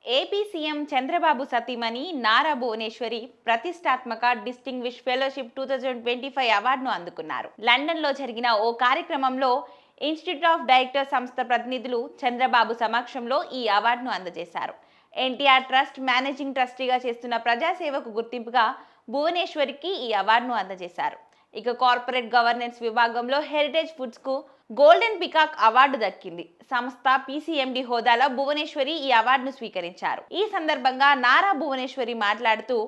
AP CM Chandrababu సతీమణి నారా భువనేశ్వరి ప్రతిష్టాత్మక distinguish fellowship 2025 అవార్డును అందుకున్నారు. లండన్లో జరిగిన ఓ కార్యక్రమంలో ఇన్స్టిట్యూట్ ఆఫ్ డైరెక్టర్ సంస్థ ప్రతినిధులు చంద్రబాబు సమక్షంలో ఈ అవార్డును అందజేశారు. ఎన్టీఆర్ ట్రస్ట్ మేనేజింగ్ ట్రస్టీగా చేస్తున్న ప్రజాసేవకు గుర్తింపుగా భువనేశ్వరికి ఈ అవార్డును అందజేశారు. ఇక కార్పొరేట్ గవర్నెన్స్ విభాగంలో హెరిటేజ్ ఫుడ్స్ కు గోల్డెన్ పికాక్ అవార్డు దక్కింది. సంస్థ పీసీఎండి హోదాలో భువనేశ్వరి ఈ అవార్డును స్వీకరించారు. ఈ సందర్భంగా నారా భువనేశ్వరి మాట్లాడుతూ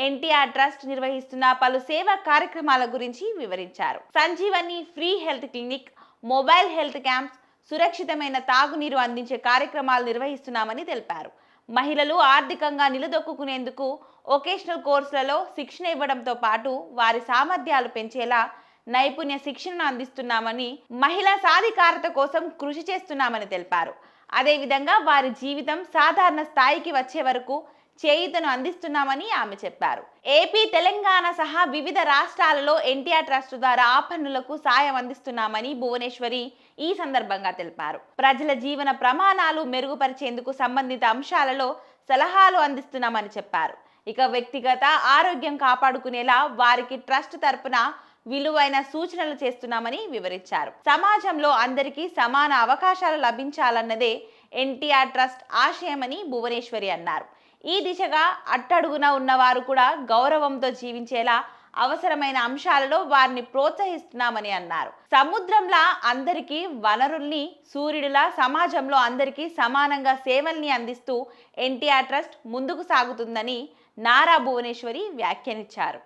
ఎన్టీఆర్ ట్రస్ట్ నిర్వహిస్తున్న పలు సేవా కార్యక్రమాల గురించి వివరించారు. Sanjeevani free health clinic, mobile health camps, సురక్షితమైన తాగునీరు అందించే కార్యక్రమాలు నిర్వహిస్తున్నామని తెలిపారు. మహిళలు ఆర్థికంగా నిలదొక్కునేందుకు వొకేషనల్ కోర్సులలో శిక్షణ ఇవ్వడంతో పాటు వారి సామర్థ్యాలు పెంచేలా నైపుణ్య శిక్షణను అందిస్తున్నామని, మహిళా సాధికారత కోసం కృషి చేస్తున్నామని తెలిపారు. అదేవిధంగా వారి జీవితం సాధారణ స్థాయికి వచ్చే వరకు చేయూతను అందిస్తున్నామని ఆమె చెప్పారు. ఏపీ, తెలంగాణ సహా వివిధ రాష్ట్రాలలో ఎన్టీఆర్ ట్రస్ట్ ద్వారా ఆపన్నులకు సాయం అందిస్తున్నామని భువనేశ్వరి ఈ సందర్భంగా తెలిపారు. ప్రజల జీవన ప్రమాణాలు మెరుగుపరిచేందుకు సంబంధిత అంశాలలో సలహాలు అందిస్తున్నామని చెప్పారు. ఇక వ్యక్తిగత ఆరోగ్యం కాపాడుకునేలా వారికి ట్రస్ట్ తరపున విలువైన సూచనలు చేస్తున్నామని వివరించారు. సమాజంలో అందరికీ సమాన అవకాశాలు లభించాలన్నదే ఎన్టీఆర్ ట్రస్ట్ ఆశయమని భువనేశ్వరి అన్నారు. ఈ దిశగా అట్టడుగున ఉన్నవారు కూడా గౌరవంతో జీవించేలా అవసరమైన అంశాలలో వారిని ప్రోత్సహిస్తున్నామని అన్నారు. సముద్రంలా అందరికీ వనరుల్ని, సూర్యుడిలా సమాజంలో అందరికీ సమానంగా సేవల్ని అందిస్తూ ఎన్టీఆర్ ట్రస్ట్ ముందుకు సాగుతుందని నారా భువనేశ్వరి వ్యాఖ్యానించారు.